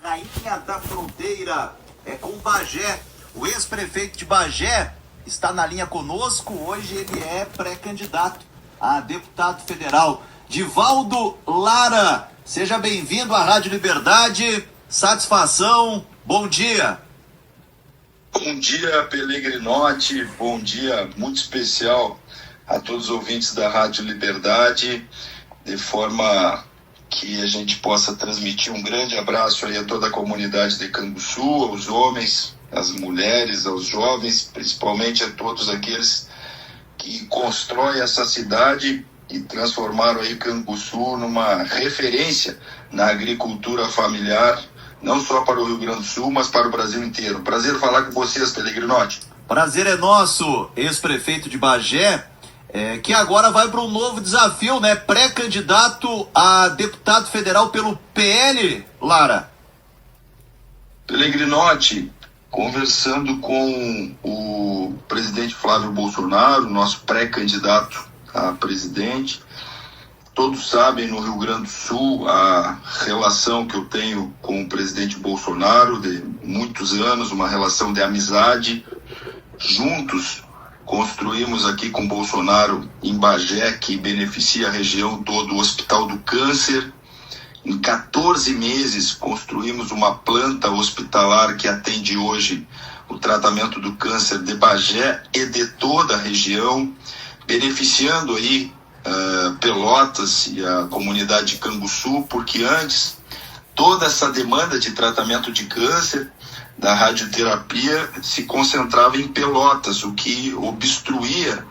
rainha da fronteira, é com Bagé. O ex-prefeito de Bagé está na linha conosco. Hoje ele é pré-candidato a deputado federal. Divaldo Lara, seja bem-vindo à Rádio Liberdade. Satisfação, bom dia. Bom dia, Pellegrinotti, bom dia muito especial a todos os ouvintes da Rádio Liberdade, de forma que a gente possa transmitir um grande abraço aí a toda a comunidade de Canguçu, aos homens, às mulheres, aos jovens, principalmente a todos aqueles que constroem essa cidade e transformaram aí Canguçu numa referência na agricultura familiar, não só para o Rio Grande do Sul, mas para o Brasil inteiro. Prazer falar com vocês, Pellegrinotti. Prazer é nosso, ex-prefeito de Bagé, que agora vai para um novo desafio, né? Pré-candidato a deputado federal pelo PL, Lara. Pellegrinotti, conversando com o presidente Flávio Bolsonaro, nosso pré-candidato a presidente, todos sabem no Rio Grande do Sul a relação que eu tenho com o presidente Bolsonaro de muitos anos, uma relação de amizade. Juntos construímos aqui com Bolsonaro em Bagé, que beneficia a região toda, o Hospital do Câncer. Em 14 meses construímos uma planta hospitalar que atende hoje o tratamento do câncer de Bagé e de toda a região, beneficiando aí Pelotas e a comunidade de Canguçu, porque antes toda essa demanda de tratamento de câncer da radioterapia se concentrava em Pelotas, o que obstruía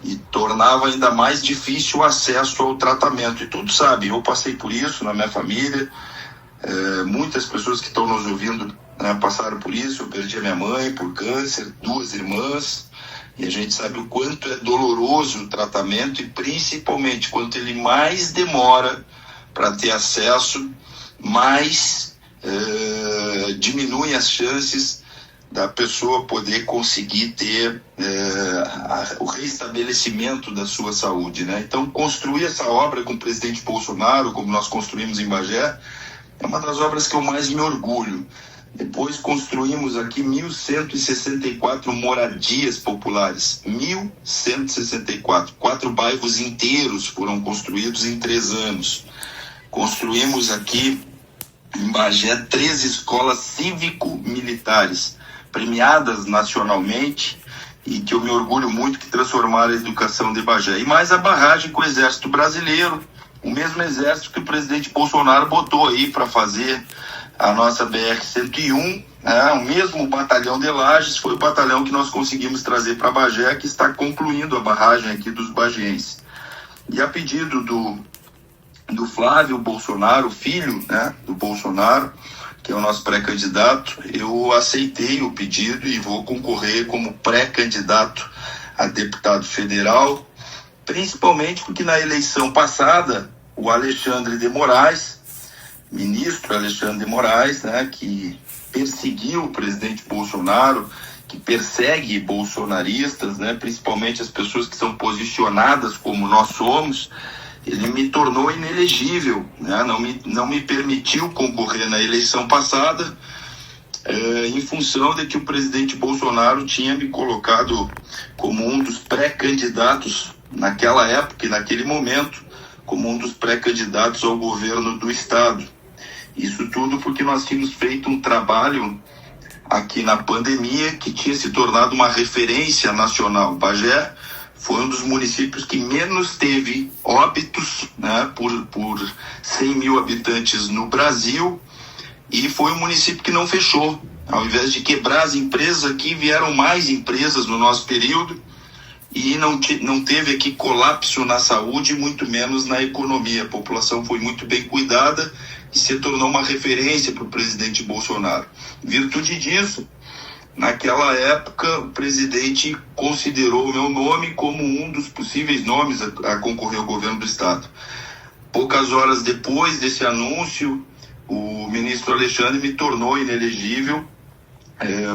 e tornava ainda mais difícil o acesso ao tratamento. E todos sabem, eu passei por isso na minha família, muitas pessoas que estão nos ouvindo, né, passaram por isso. Eu perdi a minha mãe por câncer, 2 irmãs, e a gente sabe o quanto é doloroso o tratamento e principalmente quanto ele mais demora para ter acesso, mais diminuem as chances da pessoa poder conseguir ter o reestabelecimento da sua saúde, né? Então, construir essa obra com o presidente Bolsonaro, como nós construímos em Bagé, é uma das obras que eu mais me orgulho. Depois construímos aqui 1.164 moradias populares, 1.164, 4 bairros inteiros foram construídos em 3 anos. Construímos aqui em Bagé 3 escolas cívico-militares, premiadas nacionalmente, e que eu me orgulho muito, que transformaram a educação de Bagé. E mais a barragem com o Exército Brasileiro, o mesmo exército que o presidente Bolsonaro botou aí para fazer a nossa BR-101, né? O mesmo batalhão de Lages foi o batalhão que nós conseguimos trazer para Bagé, que está concluindo a barragem aqui dos bagienses. E a pedido do Flávio Bolsonaro, filho, né, do Bolsonaro, que é o nosso pré-candidato, eu aceitei o pedido e vou concorrer como pré-candidato a deputado federal, principalmente porque na eleição passada, o Alexandre de Moraes, ministro Alexandre de Moraes, né, que perseguiu o presidente Bolsonaro, que persegue bolsonaristas, né, principalmente as pessoas que são posicionadas como nós somos, ele me tornou inelegível, né? Não me permitiu concorrer na eleição passada, em função de que o presidente Bolsonaro tinha me colocado como um dos pré-candidatos naquela época e naquele momento, como um dos pré-candidatos ao governo do estado. Isso tudo porque nós tínhamos feito um trabalho aqui na pandemia que tinha se tornado uma referência nacional. Bagé foi um dos municípios que menos teve óbitos, né, por 100 mil habitantes no Brasil, e foi um município que não fechou. Ao invés de quebrar as empresas aqui, vieram mais empresas no nosso período, e não teve aqui colapso na saúde, muito menos na economia. A população foi muito bem cuidada e se tornou uma referência para o presidente Bolsonaro. Em virtude disso, naquela época, o presidente considerou o meu nome como um dos possíveis nomes a concorrer ao governo do estado. Poucas horas depois desse anúncio, o ministro Alexandre me tornou inelegível,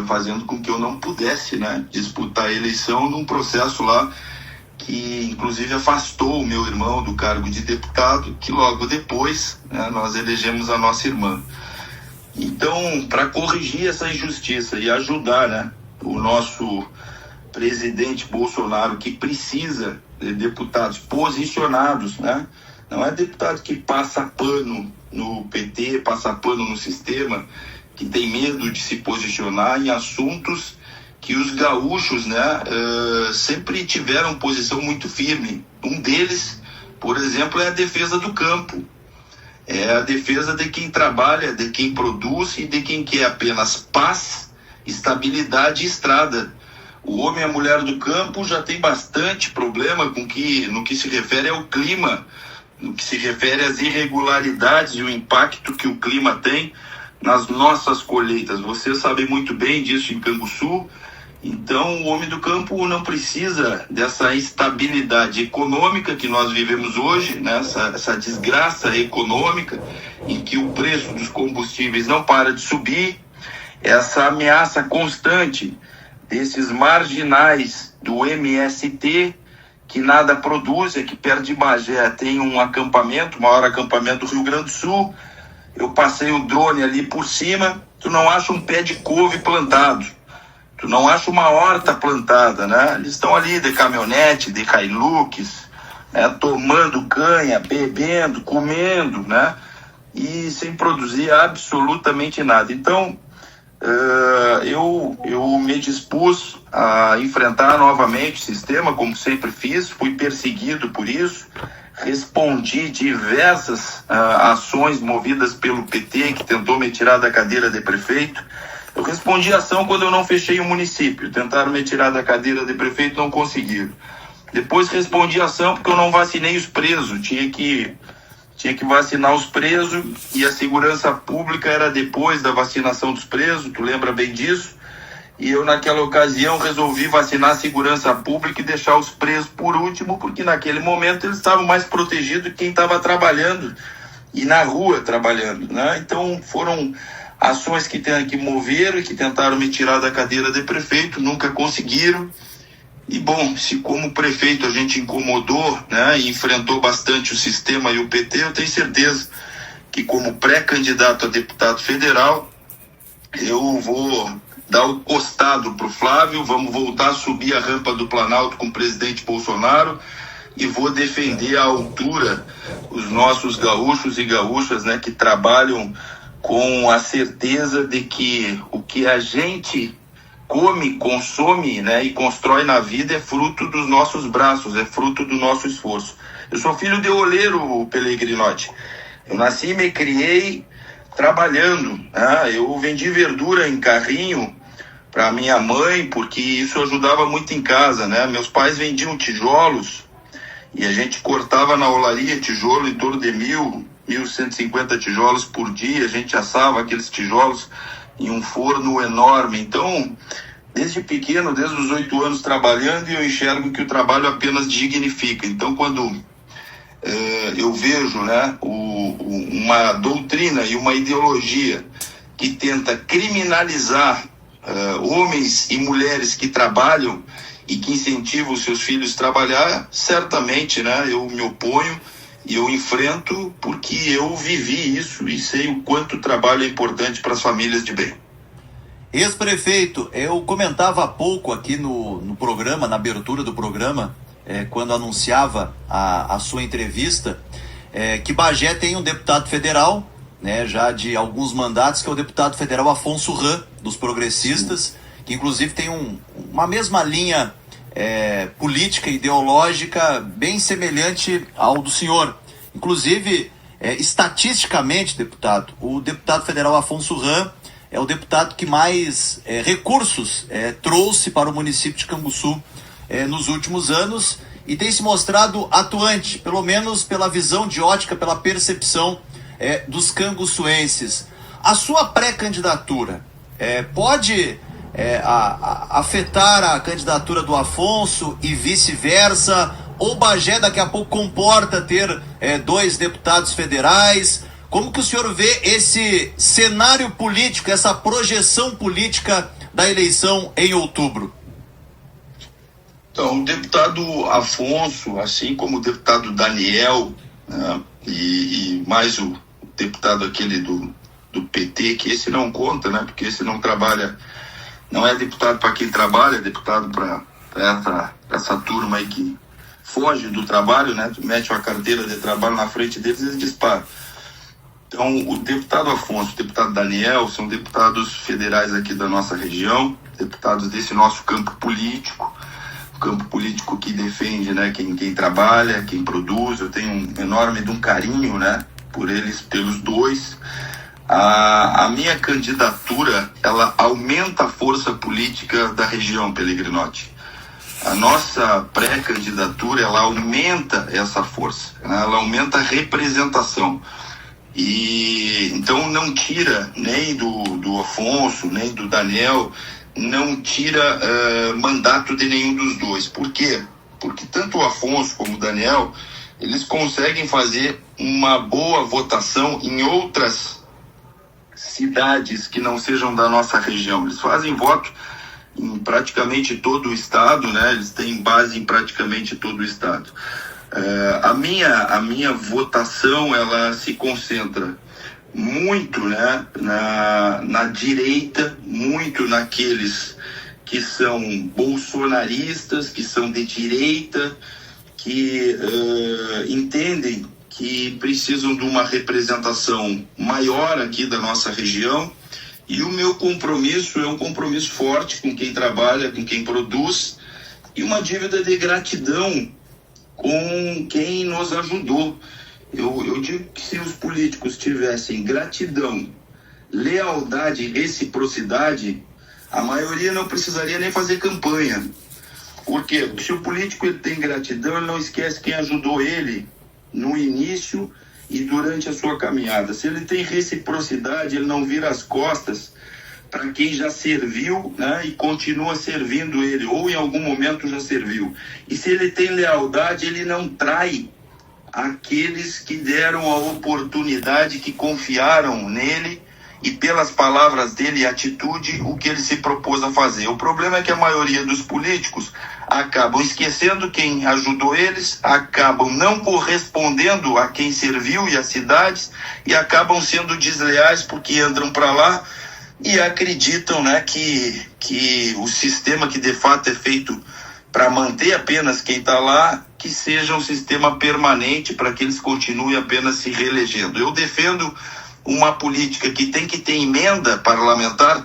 fazendo com que eu não pudesse, né, disputar a eleição num processo lá que inclusive afastou o meu irmão do cargo de deputado, que logo depois, né, nós elegemos a nossa irmã. Então, para corrigir essa injustiça e ajudar, né, o nosso presidente Bolsonaro, que precisa de deputados posicionados, né? Não é deputado que passa pano no PT, passa pano no sistema, que tem medo de se posicionar em assuntos que os gaúchos, né, sempre tiveram posição muito firme. Um deles, por exemplo, é a defesa do campo. É a defesa de quem trabalha, de quem produz e de quem quer apenas paz, estabilidade e estrada. O homem e a mulher do campo já tem bastante problema no que se refere ao clima, no que se refere às irregularidades e o impacto que o clima tem nas nossas colheitas. Você sabe muito bem disso em Canguçu. Então, o homem do campo não precisa dessa instabilidade econômica que nós vivemos hoje, né? Essa desgraça econômica em que o preço dos combustíveis não para de subir, essa ameaça constante desses marginais do MST que nada produzem, que perto de Bagé tem um acampamento, o maior acampamento do Rio Grande do Sul. Eu passei o drone ali por cima, tu não acha um pé de couve plantado, tu não acha uma horta plantada, né? Eles estão ali de caminhonete, de Hilux, né? Tomando canha, bebendo, comendo, né? E sem produzir absolutamente nada. Então, eu me dispus a enfrentar novamente o sistema, como sempre fiz, fui perseguido por isso, respondi diversas ações movidas pelo PT, que tentou me tirar da cadeira de prefeito. Eu respondi a ação quando eu não fechei o município, tentaram me tirar da cadeira de prefeito, não conseguiram. Depois respondi a ação porque eu não vacinei os presos, tinha que vacinar os presos e a segurança pública era depois da vacinação dos presos, tu lembra bem disso? E eu naquela ocasião resolvi vacinar a segurança pública e deixar os presos por último, porque naquele momento eles estavam mais protegidos que quem estava trabalhando e na rua trabalhando, né? Então foram ações que moveram e que tentaram me tirar da cadeira de prefeito, nunca conseguiram. E bom, se como prefeito a gente incomodou, né, e enfrentou bastante o sistema e o PT, eu tenho certeza que como pré-candidato a deputado federal, eu vou dar o costado para o Flávio, vamos voltar a subir a rampa do Planalto com o presidente Bolsonaro e vou defender à altura os nossos gaúchos e gaúchas, né, que trabalham com a certeza de que o que a gente come, consome, né, e constrói na vida é fruto dos nossos braços, é fruto do nosso esforço. Eu sou filho de oleiro, Pellegrinotti. Eu nasci e me criei trabalhando, né? Eu vendi verdura em carrinho para minha mãe, porque isso ajudava muito em casa, né? Meus pais vendiam tijolos e a gente cortava na olaria tijolo em torno de 1.150 tijolos por dia. A gente assava aqueles tijolos em um forno enorme. Então, desde pequeno, desde os 8 anos trabalhando, eu enxergo que o trabalho apenas dignifica. Então, quando eu vejo, né, uma doutrina e uma ideologia que tenta criminalizar homens e mulheres que trabalham e que incentivam os seus filhos a trabalhar, certamente, né, eu me oponho e eu enfrento, porque eu vivi isso e sei o quanto o trabalho é importante para as famílias de bem. Ex-prefeito, eu comentava há pouco aqui no programa, na abertura do programa, quando anunciava a sua entrevista, que Bagé tem um deputado federal, né, já de alguns mandatos, que é o deputado federal Afonso Ram, dos progressistas, que inclusive tem uma mesma linha política e ideológica bem semelhante ao do senhor. Inclusive, estatisticamente, deputado, o deputado federal Afonso Ram é o deputado que mais recursos trouxe para o município de Canguçu nos últimos anos e tem se mostrado atuante, pelo menos pela visão de ótica, pela percepção dos canguçuenses. A sua pré-candidatura pode afetar a candidatura do Afonso e vice-versa? Ou Bagé daqui a pouco comporta ter 2 deputados federais? Como que o senhor vê esse cenário político, essa projeção política da eleição em outubro? Então, o deputado Afonso, assim como o deputado Daniel, né, e mais o deputado aquele do do PT, que esse não conta, né? Porque esse não trabalha, não é deputado para quem trabalha, é deputado para essa turma aí que foge do trabalho, né? Tu mete uma carteira de trabalho na frente deles e eles disparam. Então, o deputado Afonso, o deputado Daniel, são deputados federais aqui da nossa região, deputados desse nosso campo político que defende, né, quem trabalha, quem produz. Eu tenho um enorme carinho, né, por eles, pelos dois. A minha candidatura, ela aumenta a força política da região, Pellegrinotti. A nossa pré-candidatura, ela aumenta essa força, né, ela aumenta a representação. E então não tira nem do Afonso, nem do Daniel, não tira mandato de nenhum dos dois. Por quê? Porque tanto o Afonso como o Daniel, eles conseguem fazer uma boa votação em outras cidades que não sejam da nossa região. Eles fazem voto em praticamente todo o estado, né? Eles têm base em praticamente todo o estado. A minha votação, ela se concentra muito, né, na direita, muito naqueles que são bolsonaristas, que são de direita, que entendem que precisam de uma representação maior aqui da nossa região. E o meu compromisso é um compromisso forte com quem trabalha, com quem produz, e uma dívida de gratidão com quem nos ajudou. Eu digo que se os políticos tivessem gratidão, lealdade e reciprocidade, a maioria não precisaria nem fazer campanha. Por quê? Porque se o político ele tem gratidão, ele não esquece quem ajudou ele no início e durante a sua caminhada. Se ele tem reciprocidade, ele não vira as costas para quem já serviu, né, e continua servindo ele, ou em algum momento já serviu. E se ele tem lealdade, ele não trai aqueles que deram a oportunidade, que confiaram nele e pelas palavras dele e atitude, o que ele se propôs a fazer. O problema é que a maioria dos políticos acabam esquecendo quem ajudou eles, acabam não correspondendo a quem serviu e às cidades, e acabam sendo desleais porque entram para lá e acreditam, né, que o sistema que de fato é feito para manter apenas quem está lá, que seja um sistema permanente para que eles continuem apenas se reelegendo. Eu defendo uma política que tem que ter emenda parlamentar,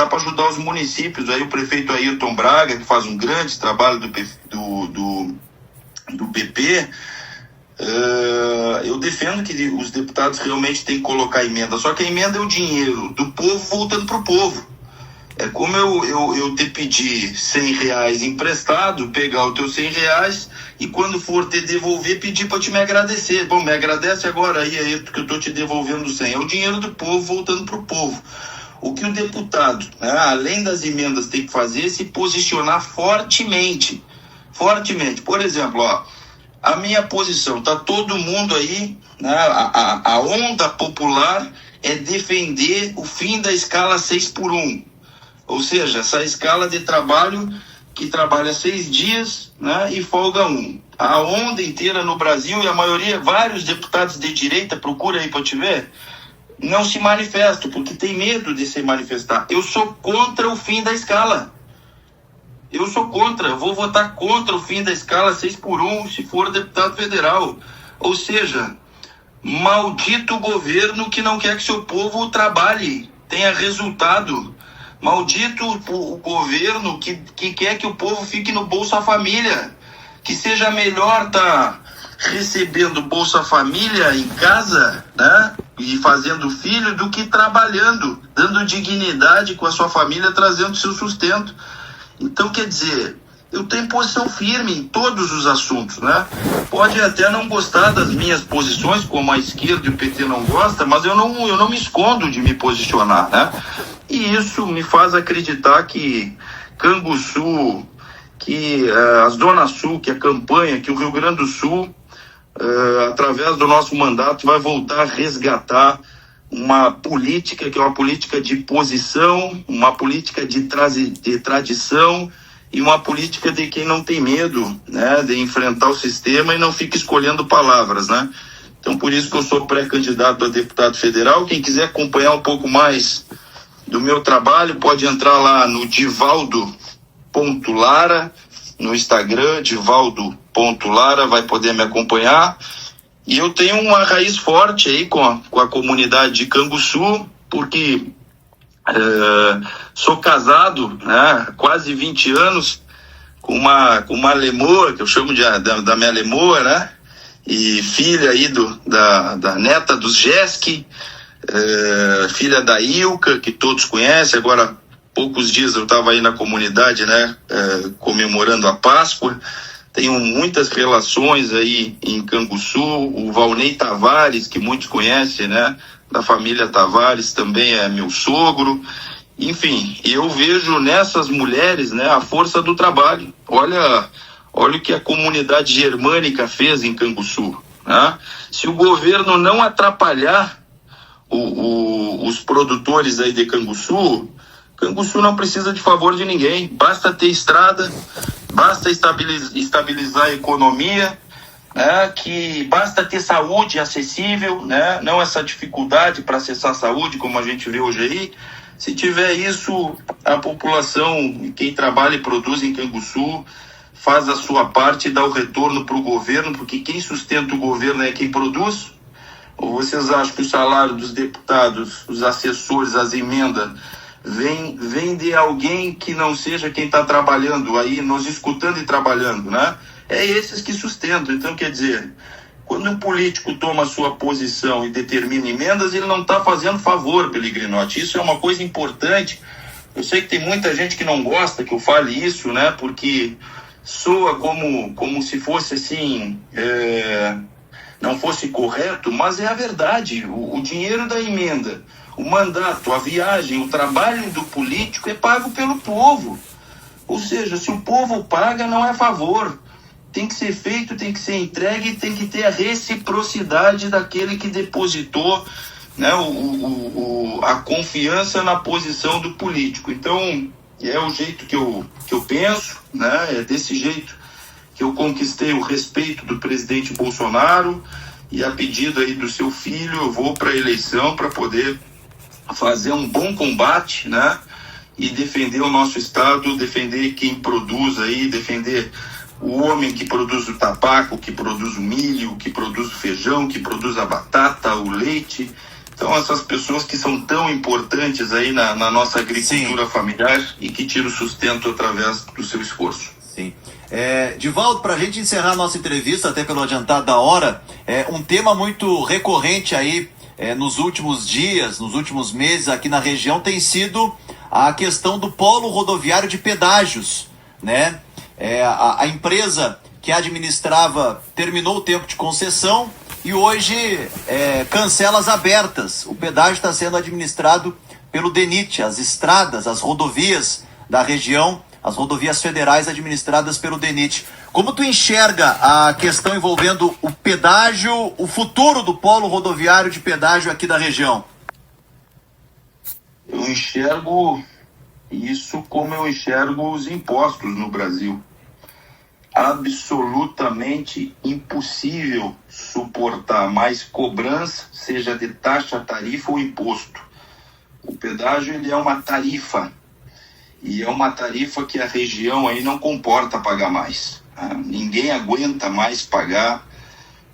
para ajudar os municípios. Aí o prefeito Ayrton Braga, que faz um grande trabalho do PP, eu defendo que os deputados realmente têm que colocar emenda, só que a emenda é o dinheiro do povo voltando para o povo. É como eu te pedir R$100 emprestado, pegar o teu R$100 e quando for te devolver, pedir para te me agradecer. Bom, me agradece agora aí que eu estou te devolvendo 100. É o dinheiro do povo voltando para o povo. O que o deputado, né, além das emendas, tem que fazer é se posicionar fortemente. Fortemente. Por exemplo, ó, a minha posição, tá todo mundo aí, né, a onda popular é defender o fim da escala 6x1. Ou seja, essa escala de trabalho que trabalha 6 dias, né, e folga 1. A onda inteira no Brasil, e a maioria, vários deputados de direita, procura aí para te ver, não se manifestam, porque tem medo de se manifestar. Eu sou contra o fim da escala. Eu sou contra, eu vou votar contra o fim da escala 6x1 se for deputado federal. Ou seja, maldito governo que não quer que seu povo trabalhe, tenha resultado. Maldito o governo que quer que o povo fique no Bolsa Família. Que seja melhor estar recebendo Bolsa Família em casa, né, e fazendo filho, do que trabalhando, dando dignidade com a sua família, trazendo seu sustento. Então, quer dizer, eu tenho posição firme em todos os assuntos, né? Pode até não gostar das minhas posições, como a esquerda e o PT não gostam, mas eu não me escondo de me posicionar, né? E isso me faz acreditar que Canguçu, que a Zona Sul, que a campanha, que o Rio Grande do Sul, através do nosso mandato, vai voltar a resgatar uma política que é uma política de posição, uma política de tradição e uma política de quem não tem medo, né, de enfrentar o sistema e não fica escolhendo palavras, né? Então, por isso que eu sou pré-candidato a deputado federal. Quem quiser acompanhar um pouco mais do meu trabalho, pode entrar lá no Divaldo.Lara, no Instagram, Divaldo.Lara, vai poder me acompanhar. E eu tenho uma raiz forte aí com a comunidade de Canguçu, porque sou casado, né, há quase 20 anos, com uma lemoa, que eu chamo da minha lemoa, né? E filha aí da neta dos Jeski, filha da Ilka, que todos conhecem. Agora, há poucos dias eu estava aí na comunidade, né, comemorando a Páscoa. Tenho muitas relações aí em Canguçu. O Valnei Tavares, que muitos conhecem, né, da família Tavares, também é meu sogro. Enfim, eu vejo nessas mulheres, né, a força do trabalho. Olha o que a comunidade germânica fez em Canguçu, né? Se o governo não atrapalhar os produtores aí de Canguçu não precisa de favor de ninguém. Basta ter estrada, basta estabilizar a economia, né? Que basta ter saúde acessível, né? Não essa dificuldade para acessar a saúde como a gente vê hoje aí. Se tiver isso, a população, quem trabalha e produz em Canguçu, faz a sua parte e dá o retorno para o governo, porque quem sustenta o governo é quem produz. Ou vocês acham que o salário dos deputados, os assessores, as emendas, vem de alguém que não seja quem está trabalhando aí, nos escutando e trabalhando, né? É esses que sustentam. Então, quer dizer, quando um político toma a sua posição e determina emendas, ele não está fazendo favor, Pellegrinotti. Isso é uma coisa importante. Eu sei que tem muita gente que não gosta que eu fale isso, né? Porque soa como se fosse assim, não fosse correto, mas é a verdade. O dinheiro da emenda, o mandato, a viagem, o trabalho do político é pago pelo povo. Ou seja, se o povo paga, não é favor. Tem que ser feito, tem que ser entregue, tem que ter a reciprocidade daquele que depositou, né, a confiança na posição do político. Então, é o jeito que eu penso, né? É desse jeito que eu conquistei o respeito do presidente Bolsonaro, e a pedido aí do seu filho, eu vou para a eleição para poder fazer um bom combate, né? E defender o nosso estado, defender quem produz aí, defender o homem que produz o tabaco, que produz o milho, que produz o feijão, que produz a batata, o leite. Então, essas pessoas que são tão importantes aí na nossa agricultura familiar e que tiram o sustento através do seu esforço. Sim. Divaldo, para a gente encerrar a nossa entrevista, até pelo adiantado da hora, um tema muito recorrente aí nos últimos dias, nos últimos meses aqui na região tem sido a questão do polo rodoviário de pedágios, né? A empresa que administrava terminou o tempo de concessão e hoje cancela as abertas. O pedágio está sendo administrado pelo DENIT, as estradas, as rodovias da região, as rodovias federais administradas pelo DENIT. Como tu enxerga a questão envolvendo o pedágio, o futuro do polo rodoviário de pedágio aqui da região? Eu enxergo isso como eu enxergo os impostos no Brasil. Absolutamente impossível suportar mais cobrança, seja de taxa, tarifa ou imposto. O pedágio ele é uma tarifa, e é uma tarifa que a região aí não comporta pagar mais. Ninguém aguenta mais pagar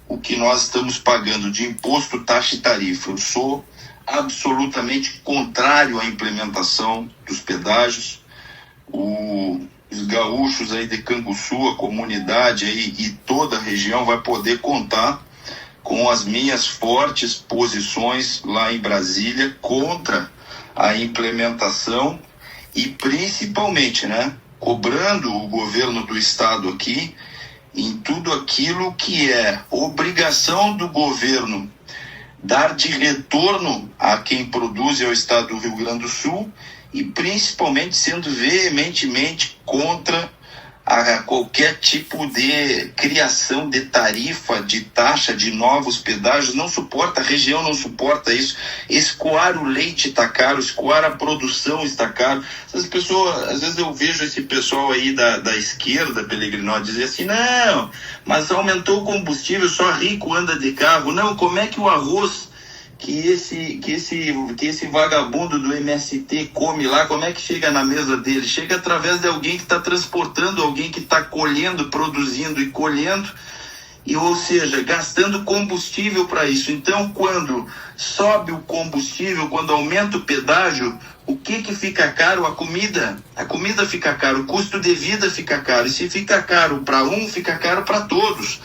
o que nós estamos pagando de imposto, taxa e tarifa. Eu sou absolutamente contrário à implementação dos pedágios. Os gaúchos aí de Canguçu, a comunidade aí e toda a região vai poder contar com as minhas fortes posições lá em Brasília contra a implementação e principalmente, né, cobrando o governo do estado aqui em tudo aquilo que é obrigação do governo dar de retorno a quem produz ao estado do Rio Grande do Sul, e principalmente sendo veementemente contra a qualquer tipo de criação de tarifa, de taxa, de novos pedágios, não suporta, a região não suporta isso. Escoar o leite está caro, escoar a produção está caro. Essas pessoas, às vezes eu vejo esse pessoal aí da esquerda, Pellegrino, dizer assim, não, mas aumentou o combustível, só rico anda de carro. Não, como é que o arroz que esse vagabundo do MST come lá, como é que chega na mesa dele? Chega através de alguém que está transportando, alguém que está colhendo, produzindo e colhendo, ou seja, gastando combustível para isso. Então, quando sobe o combustível, quando aumenta o pedágio, o que fica caro? A comida fica caro, o custo de vida fica caro, e se fica caro para um, fica caro para todos.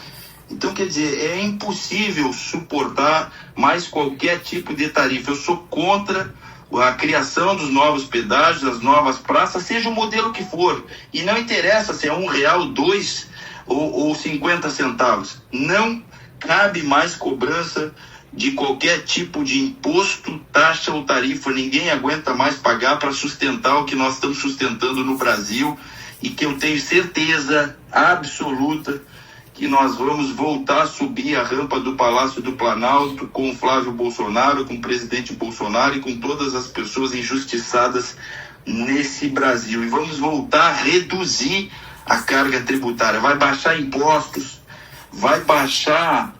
Então, quer dizer, é impossível suportar mais qualquer tipo de tarifa. Eu sou contra a criação dos novos pedágios, das novas praças, seja o modelo que for. E não interessa se é R$1, 2 ou 50 centavos. Não cabe mais cobrança de qualquer tipo de imposto, taxa ou tarifa. Ninguém aguenta mais pagar para sustentar o que nós estamos sustentando no Brasil, e que eu tenho certeza absoluta que nós vamos voltar a subir a rampa do Palácio do Planalto com o Flávio Bolsonaro, com o presidente Bolsonaro e com todas as pessoas injustiçadas nesse Brasil. E vamos voltar a reduzir a carga tributária. Vai baixar impostos, vai baixar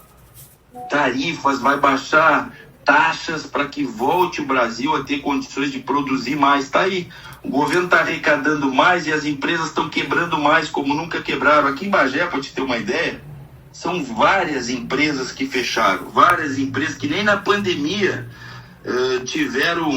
tarifas, vai baixar taxas para que volte o Brasil a ter condições de produzir mais. Está aí. O governo está arrecadando mais e as empresas estão quebrando mais, como nunca quebraram. Aqui em Bagé, para te ter uma ideia, são várias empresas que fecharam, várias empresas que nem na pandemia tiveram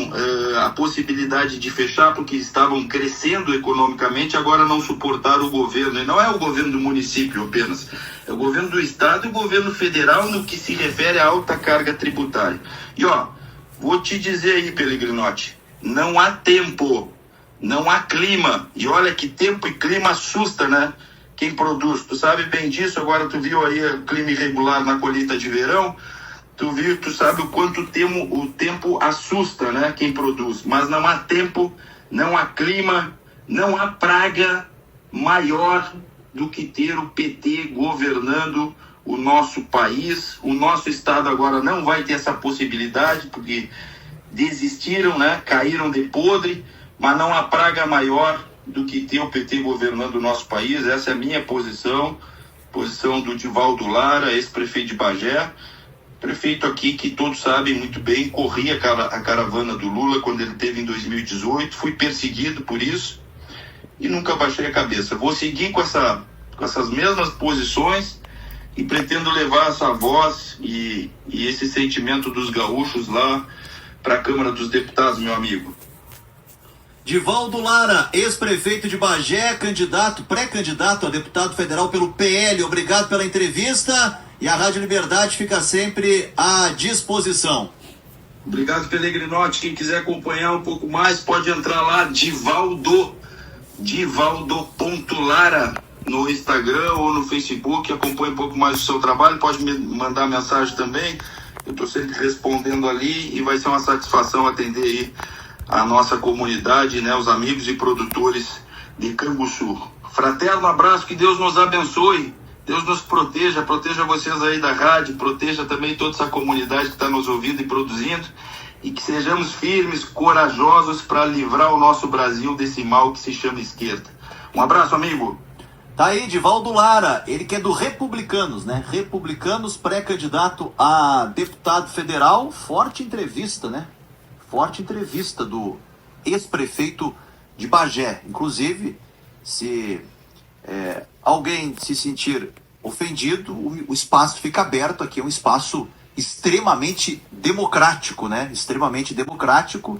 a possibilidade de fechar porque estavam crescendo economicamente, agora não suportaram o governo. E não é o governo do município apenas, é o governo do estado e o governo federal no que se refere à alta carga tributária. E vou te dizer aí, Pellegrinotti, não há tempo, não há clima. E olha que tempo e clima assusta, né? Quem produz, tu sabe bem disso. Agora tu viu aí o clima irregular na colheita de verão, tu sabe o quanto o tempo assusta, né? Quem produz. Mas não há tempo, não há clima, não há praga maior do que ter o PT governando o nosso país. O nosso estado agora não vai ter essa possibilidade, porque desistiram, né? Caíram de podre. Mas não há praga maior do que ter o PT governando o nosso país. Essa é a minha posição do Divaldo Lara, ex-prefeito de Bagé, prefeito aqui que todos sabem muito bem, corria a caravana do Lula quando ele teve em 2018, fui perseguido por isso e nunca baixei a cabeça. Vou seguir com essas mesmas posições e pretendo levar essa voz e esse sentimento dos gaúchos lá para a Câmara dos Deputados, meu amigo. Divaldo Lara, ex-prefeito de Bagé, pré-candidato a deputado federal pelo PL. Obrigado pela entrevista e a Rádio Liberdade fica sempre à disposição. Obrigado, Pellegrinotti. Quem quiser acompanhar um pouco mais, pode entrar lá, Divaldo.Lara no Instagram ou no Facebook. Acompanhe um pouco mais o seu trabalho, pode me mandar mensagem também. Eu estou sempre respondendo ali e vai ser uma satisfação atender aí a nossa comunidade, né, os amigos e produtores de Canguçu. Fraterno abraço, que Deus nos abençoe, Deus nos proteja vocês aí da rádio, proteja também toda essa comunidade que está nos ouvindo e produzindo, e que sejamos firmes, corajosos para livrar o nosso Brasil desse mal que se chama esquerda. Um abraço, amigo. Tá aí, Divaldo Lara, ele que é do Republicanos, né? Republicanos, pré-candidato a deputado federal. Forte entrevista, né? Forte entrevista do ex-prefeito de Bagé. Inclusive, se alguém se sentir ofendido, o espaço fica aberto aqui. É um espaço extremamente democrático, né? Extremamente democrático.